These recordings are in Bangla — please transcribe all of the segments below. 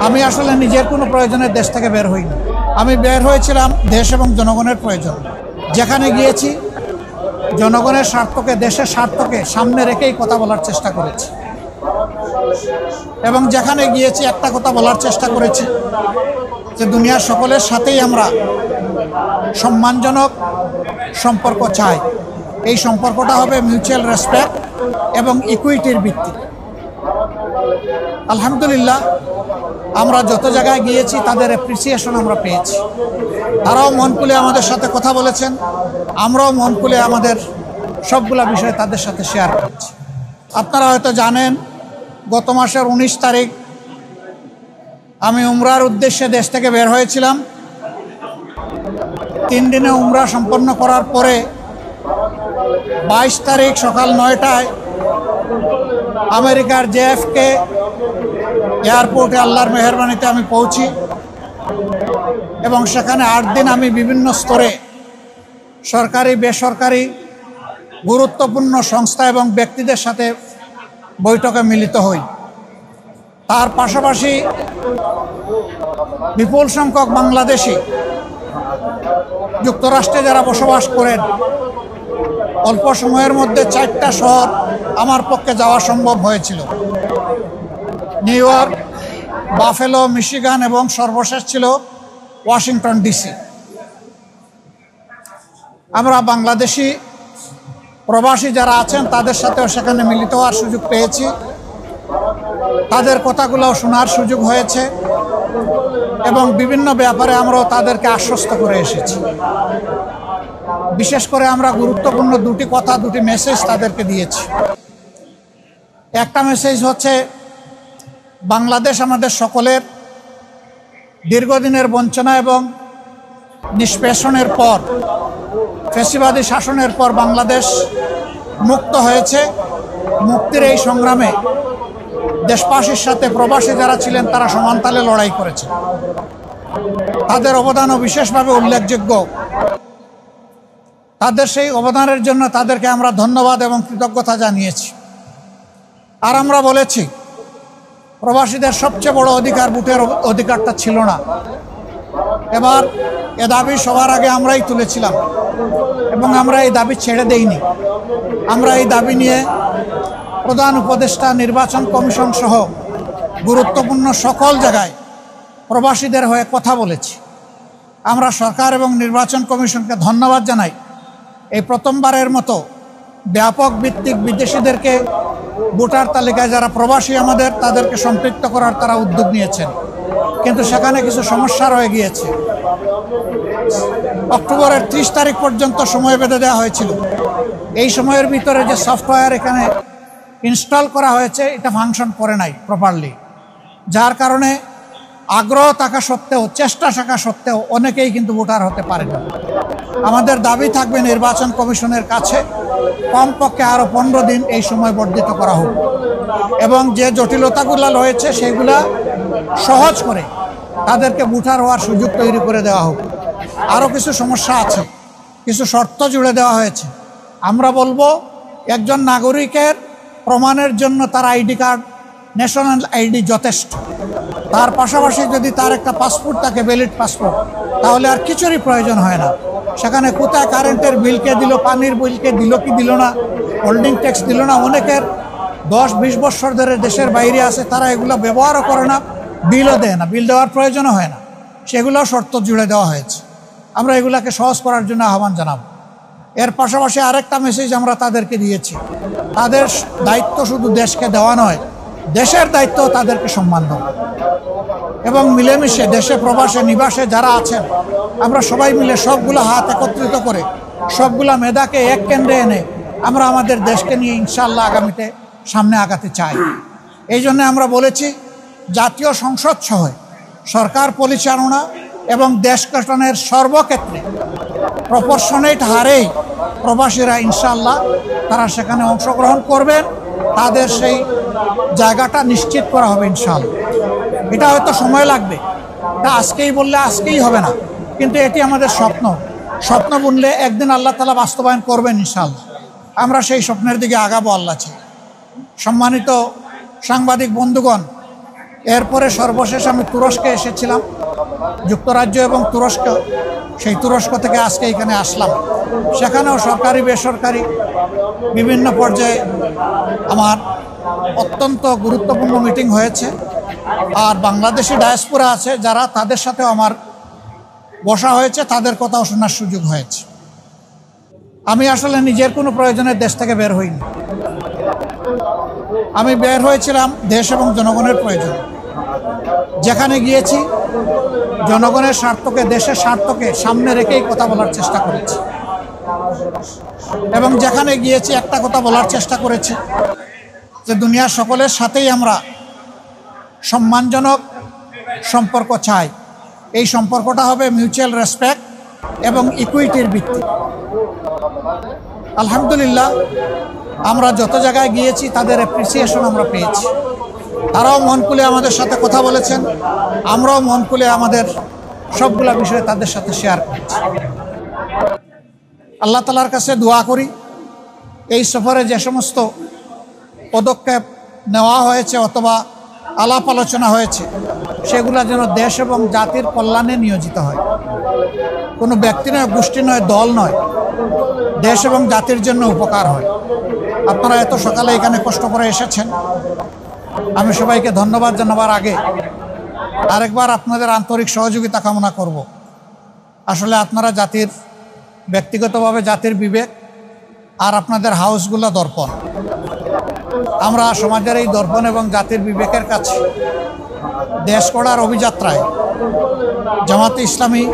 আমি আসলে নিজের কোনো প্রয়োজনে দেশ থেকে বের হইনি। আমি বের হয়েছিলাম দেশ এবং জনগণের প্রয়োজন। যেখানে গিয়েছি জনগণের স্বার্থকে, দেশের স্বার্থকে সামনে রেখেই কথা বলার চেষ্টা করেছি এবং যেখানে গিয়েছি একটা কথা বলার চেষ্টা করেছি যে দুনিয়ার সকলের সাথেই আমরা সম্মানজনক সম্পর্ক চাই। এই সম্পর্কটা হবে মিউচুয়াল রেসপেক্ট এবং ইকুইটির ভিত্তি। আলহামদুলিল্লাহ, আমরা যত জায়গায় গিয়েছি তাদের অ্যাপ্রিসিয়েশন আমরা পেয়েছি। তারাও মন খুলে আমাদের সাথে কথা বলেছেন, আমরাও মন খুলে আমাদের সবগুলা বিষয় তাদের সাথে শেয়ার করেছি। আপনারা হয়তো জানেন, গত মাসের 19 তারিখ আমি উমরার উদ্দেশ্যে দেশ থেকে বের হয়েছিলাম। 3 দিনে উমরা সম্পন্ন করার পরে 22 তারিখ সকাল 9টায় আমেরিকার JFK এয়ারপোর্টে আল্লাহর মেহেরবানিতে আমি পৌঁছি এবং সেখানে 8 দিন আমি বিভিন্ন স্তরে সরকারি, বেসরকারি, গুরুত্বপূর্ণ সংস্থা এবং ব্যক্তিদের সাথে বৈঠকে মিলিত হই। তার পাশাপাশি বিপুল সংখ্যক বাংলাদেশি যুক্তরাষ্ট্রে যারা বসবাস করেন, অল্প সময়ের মধ্যে 4টা শহর আমার পক্ষে যাওয়া সম্ভব হয়েছিল। নিউ ইয়র্ক, বাফেলো, মিশিগান এবং সর্বশেষ ছিল ওয়াশিংটন DC। আমরা বাংলাদেশি প্রবাসী যারা আছেন তাদের সাথেও সেখানে মিলিত হওয়ার সুযোগ পেয়েছি। তাদের কথাগুলোও শোনার সুযোগ হয়েছে এবং বিভিন্ন ব্যাপারে আমরাও তাদেরকে আশ্বস্ত করে এসেছি। বিশেষ করে আমরা গুরুত্বপূর্ণ 2টি কথা, 2টি মেসেজ তাদেরকে দিয়েছি। একটা মেসেজ হচ্ছে, বাংলাদেশ আমাদের সকলের দীর্ঘদিনের বঞ্চনা এবং নিষ্পেষণের পর, ফ্যাসিবাদী শাসনের পর বাংলাদেশ মুক্ত হয়েছে। মুক্তির এই সংগ্রামে দেশবাসীর সাথে প্রবাসী যারা ছিলেন তারা সমানতালে লড়াই করেছে। তাদের অবদানও বিশেষভাবে উল্লেখযোগ্য। তাদের সেই অবদানের জন্য তাদেরকে আমরা ধন্যবাদ এবং কৃতজ্ঞতা জানিয়েছি। আর আমরা বলেছি, প্রবাসীদের সবচেয়ে বড় অধিকার ভোটের অধিকারটা ছিল না। এবার এ দাবি সবার আগে আমরাই তুলেছিলাম এবং আমরা এই দাবি ছেড়ে দেইনি। আমরা এই দাবি নিয়ে প্রধান উপদেষ্টা, নির্বাচন কমিশন সহ গুরুত্বপূর্ণ সকল জায়গায় প্রবাসীদের হয়ে কথা বলেছি। আমরা সরকার এবং নির্বাচন কমিশনকে ধন্যবাদ জানাই। এই প্রথমবারের মতো ব্যাপক ভিত্তিক বিদেশিদেরকে ভোটার তালিকায় যারা প্রবাসী আমাদের, তাদেরকে সম্পৃক্ত করার তারা উদ্যোগ নিয়েছেন। কিন্তু সেখানে কিছু সমস্যা রয়ে গিয়েছে। অক্টোবরের 30 তারিখ পর্যন্ত সময় বেঁধে দেওয়া হয়েছিল। এই সময়ের ভিতরে যে সফটওয়্যার এখানে ইনস্টল করা হয়েছে এটা ফাংশন করে নাই প্রপারলি, যার কারণে আগ্রহ থাকা সত্ত্বেও, চেষ্টা থাকা সত্ত্বেও অনেকেই কিন্তু ভোটার হতে পারে না। আমাদের দাবি থাকবে নির্বাচন কমিশনের কাছে কমপক্ষে আরও 15 দিন এই সময় বর্ধিত করা হোক এবং যে জটিলতাগুলো রয়েছে সেগুলা সহজ করে তাদেরকে ভোটার হওয়ার সুযোগ তৈরি করে দেওয়া হোক। আরও কিছু সমস্যা আছে, কিছু শর্ত জুড়ে দেওয়া হয়েছে। আমরা বলবো, একজন নাগরিকের প্রমাণের জন্য তার আইডি কার্ড, ন্যাশনাল আইডি যথেষ্ট। তার পাশাপাশি যদি তার একটা পাসপোর্ট থাকে, ভ্যালিড পাসপোর্ট, তাহলে আর কিছুরই প্রয়োজন হয় না। সেখানে কোথায় কারেন্টের বিলকে দিল, পানির বিলকে দিল কি দিল না, হোল্ডিং ট্যাক্স দিল না, অনেকের 10-20 বছর ধরে দেশের বাইরে আছে, তারা এগুলো ব্যবহারও করে না, বিলও দেয় না, বিল দেওয়ার প্রয়োজনও হয় না। সেগুলোও শর্ত জুড়ে দেওয়া হয়েছে। আমরা এগুলাকে সহজ করার জন্য আহ্বান জানাব। এর পাশাপাশি আরেকটা মেসেজ আমরা তাদেরকে দিয়েছি, তাদের দায়িত্ব শুধু দেশকে দেওয়া নয়, দেশের দায়িত্ব তাদেরকে সম্মান দেওয়া এবং মিলেমিশে দেশে, প্রবাসে, নিবাসে যারা আছেন, আমরা সবাই মিলে সবগুলো হাত একত্রিত করে সবগুলা মেধাকে এক কেন্দ্রে এনে আমরা আমাদের দেশকে নিয়ে ইনশাআল্লাহ আগামীতে সামনে আগাতে চাই। এই জন্য আমরা বলেছি, জাতীয় সংসদ সহ সরকার পরিচালনা এবং দেশ গঠনের সর্বক্ষেত্রে প্রপোর্শনেট হারেই প্রবাসীরা ইনশাআল্লাহ তারা সেখানে অংশগ্রহণ করবেন। তাদের সেই জায়গাটা নিশ্চিত করা হবে ইনশাআল্লাহ। এটা হয়তো সময় লাগবে, এটা আজকেই বললে আজকেই হবে না, কিন্তু এটি আমাদের স্বপ্ন। স্বপ্ন বুনলে একদিন আল্লাহ তাআলা বাস্তবায়ন করবেন ইনশাআল্লাহ। আমরা সেই স্বপ্নের দিকে আগাবো আল্লাহ চাই। সম্মানিত সাংবাদিক বন্ধুগণ, এরপরে সর্বশেষ আমি তুরস্কে এসেছিলাম, যুক্তরাজ্য এবং তুরস্ক, সেই তুরস্ক থেকে আজকে এখানে আসলাম। সেখানেও সরকারি বেসরকারি বিভিন্ন পর্যায়ে আমার অত্যন্ত গুরুত্বপূর্ণ মিটিং হয়েছে। আর বাংলাদেশি ডায়াসপোরা আছে যারা, তাদের সাথেও আমার বসা হয়েছে, তাদের কথাও শোনার সুযোগ হয়েছে। আমি আসলে নিজের কোনো প্রয়োজনে দেশ থেকে বের হইনি। আমি বের হয়েছিলাম দেশ এবং জনগণের প্রয়োজন। যেখানে গিয়েছি জনগণের স্বার্থকে, দেশের স্বার্থকে সামনে রেখেই কথা বলার চেষ্টা করেছি, এবং যেখানে গিয়েছি একটা কথা বলার চেষ্টা করেছি যে দুনিয়ার সকলের সাথেই আমরা সম্মানজনক সম্পর্ক চাই। এই সম্পর্কটা হবে মিউচুয়াল রেসপেক্ট এবং ইকুইটির ভিত্তি। আলহামদুলিল্লাহ, আমরা যত জায়গায় গিয়েছি তাদের অ্যাপ্রিসিয়েশন আমরা পেয়েছি। তারাও মন খুলে আমাদের সাথে কথা বলেছেন, আমরাও মন খুলে আমাদের সবগুলা বিষয় তাদের সাথে শেয়ার করেছি। আল্লাহ তাআলার কাছে দোয়া করি এই সফরে যে সমস্ত পদক্ষেপ নেওয়া হয়েছে অথবা আলাপ আলোচনা হয়েছে সেগুলা যেন দেশ এবং জাতির কল্যাণে নিয়োজিত হয়। কোনো ব্যক্তি নয়, গোষ্ঠী নয়, দল নয়, দেশ এবং জাতির জন্য উপকার হয়। আপনারা এত সকালে এখানে কষ্ট করে এসেছেন, আমি সবাইকে ধন্যবাদ জানাবার আগে আরেকবার আপনাদের আন্তরিক সহযোগিতা কামনা করব। আসলে আপনারা জাতির, ব্যক্তিগতভাবে জাতির বিবেক, আর আপনাদের হাউসগুলো দর্পণ। আমরা সমাজের এই দর্পণ এবং জাতির বিবেকের কাছে দেশ গড়ার অভিযাত্রায় জামাতে ইসলামী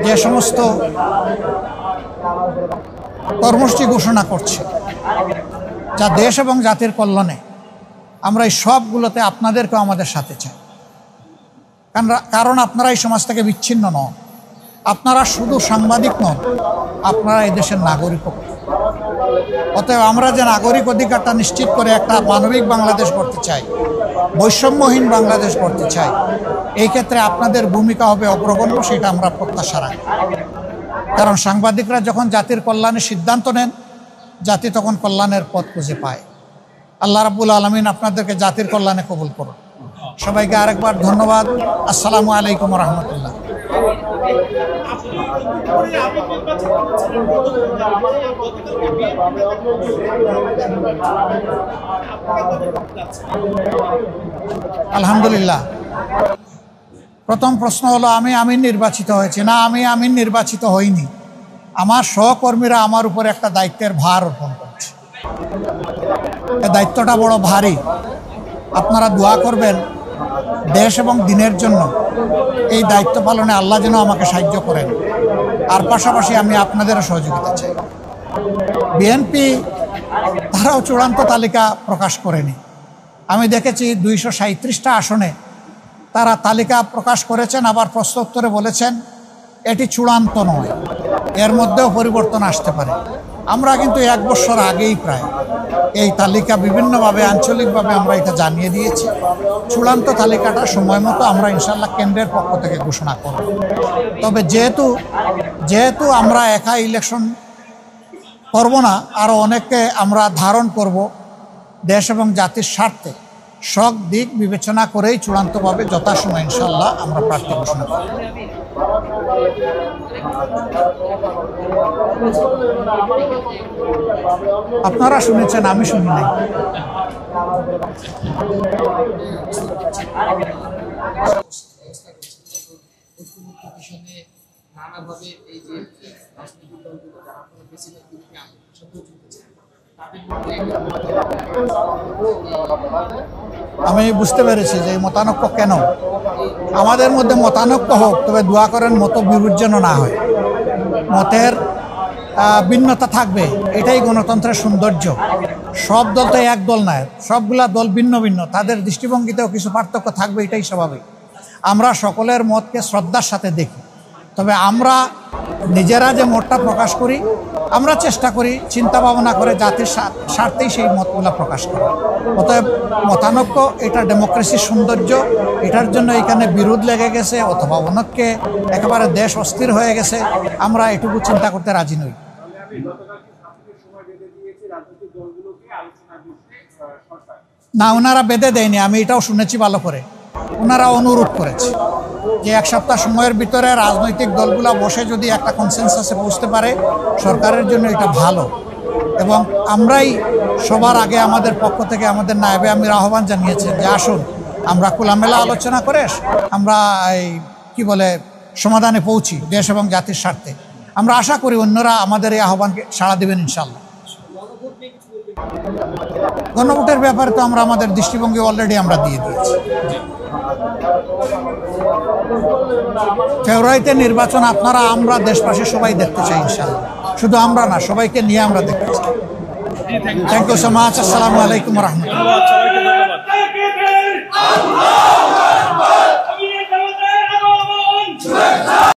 যে সমস্ত কর্মসূচি ঘোষণা করছে যা দেশ এবং জাতির কল্যাণে, আমরা এই সবগুলোতে আপনাদেরকেও আমাদের সাথে চাই। কারণ আপনারা এই সমাজ থেকে বিচ্ছিন্ন নন, আপনারা শুধু সাংবাদিক নন, আপনারা এই দেশের নাগরিকও। অতএব আমরা যে নাগরিক অধিকারটা নিশ্চিত করে একটা মানবিক বাংলাদেশ করতে চাই, বৈষম্যহীন বাংলাদেশ করতে চাই, এই ক্ষেত্রে আপনাদের ভূমিকা হবে অগ্রগণ্য, সেটা আমরা প্রত্যাশা রাখি। কারণ সাংবাদিকরা যখন জাতির কল্যাণের সিদ্ধান্ত নেন, জাতি তখন কল্যাণের পথ খুঁজে পায়। আল্লাহ রাব্বুল আলামিন আপনাদেরকে জাতির কল্যাণে কবুল করুন। সবাইকে আরেকবার ধন্যবাদ। আসসালামু আলাইকুম রহমতুল্লাহ। আলহামদুলিল্লাহ, প্রথম প্রশ্ন হলো আমি আমির নির্বাচিত হয়েছি না, আমি আমির নির্বাচিত হইনি। আমার সহকর্মীরা আমার উপর একটা দায়িত্বের ভার অর্পণ করছে। এই দায়িত্বটা বড় ভারী। আপনারা দোয়া করবেন দেশ এবং দিনের জন্য এই দায়িত্ব পালনে আল্লাহ যেন আমাকে সাহায্য করেন। আর পাশাপাশি আমি আপনাদেরও সহযোগিতা চাই। বিএনপি তারাও চূড়ান্ত তালিকা প্রকাশ করেনি। আমি দেখেছি 237টা আসনে তারা তালিকা প্রকাশ করেছেন, আবার প্রশ্নোত্তরে বলেছেন এটি চূড়ান্ত নয়, এর মধ্যেও পরিবর্তন আসতে পারে। আমরা কিন্তু 1 বছর আগেই প্রায় এই তালিকা বিভিন্নভাবে আঞ্চলিকভাবে আমরা এটা জানিয়ে দিয়েছি। চূড়ান্ত তালিকাটা সময় মতো আমরা ইনশাল্লাহ কেন্দ্রের পক্ষ থেকে ঘোষণা করব। তবে যেহেতু আমরা একা ইলেকশন করব না, আরও অনেককে আমরা ধারণ করব, দেশ এবং জাতির স্বার্থে সব দিক বিবেচনা করেই চূড়ান্তভাবে যথাসময় ইনশাল্লাহ আমরা প্রার্থী ঘোষণা করব। আপনারা শুনেছেন, আমি শুনি নাই। আমি বুঝতে পেরেছি যে মতানৈক্য কেন। আমাদের মধ্যে মতানৈক্য হোক, তবে দোয়া করেন মত বিরোধ যেন না হয়। মতের ভিন্নতা থাকবে, এটাই গণতন্ত্রের সৌন্দর্য। সব দল তো এক দল নয়, সবগুলা দল ভিন্ন ভিন্ন, তাদের দৃষ্টিভঙ্গিতেও কিছু পার্থক্য থাকবে, এটাই স্বাভাবিক। আমরা সকলের মতকে শ্রদ্ধার সাথে দেখি। তবে আমরা নিজেরা যে মতটা প্রকাশ করি, আমরা চেষ্টা করি চিন্তা ভাবনা করে জাতির স্বার্থেই সেই মতগুলো প্রকাশ করা। অতএব মতানৈক্য এটা ডেমোক্রেসির সৌন্দর্য। এটার জন্য এখানে বিরোধ লেগে গেছে অথবা অনেককে একেবারে দেশ অস্থির হয়ে গেছে, আমরা এটুকু চিন্তা করতে রাজি নই। না, ওনারা বেঁধে দেয়নি, আমি এটাও শুনেছি ভালো করে। ওনারা অনুরোধ করেছে যে 1 সপ্তাহ সময়ের ভিতরে রাজনৈতিক দলগুলো বসে যদি একটা কনসেনসাসে পৌঁছতে পারে সরকারের জন্য এটা ভালো। এবং আমরাই সবার আগে আমাদের পক্ষ থেকে আমাদের নায়েবে আমির আহ্বান জানিয়েছেন যে আসুন আমরা খোলামেলা আলোচনা করে আমরা সমাধানে পৌঁছি দেশ এবং জাতির স্বার্থে। আমরা আশা করি অন্যরা আমাদের এই আহ্বানকে সাড়া দেবেন ইনশাল্লাহ। গণভোটের ব্যাপারে তো আমরা আমাদের দৃষ্টিভঙ্গি অলরেডি আমরা দিয়ে দিয়েছি। ফেব্রুয়ারিতে নির্বাচন আপনারা আমরা দেশবাসী সবাই দেখতে চাই ইনশাল্লাহ। শুধু আমরা না, সবাইকে নিয়ে আমরা দেখতে চাই। Thank you so much. আসসালামু আলাইকুম রহমতুল্লাহ।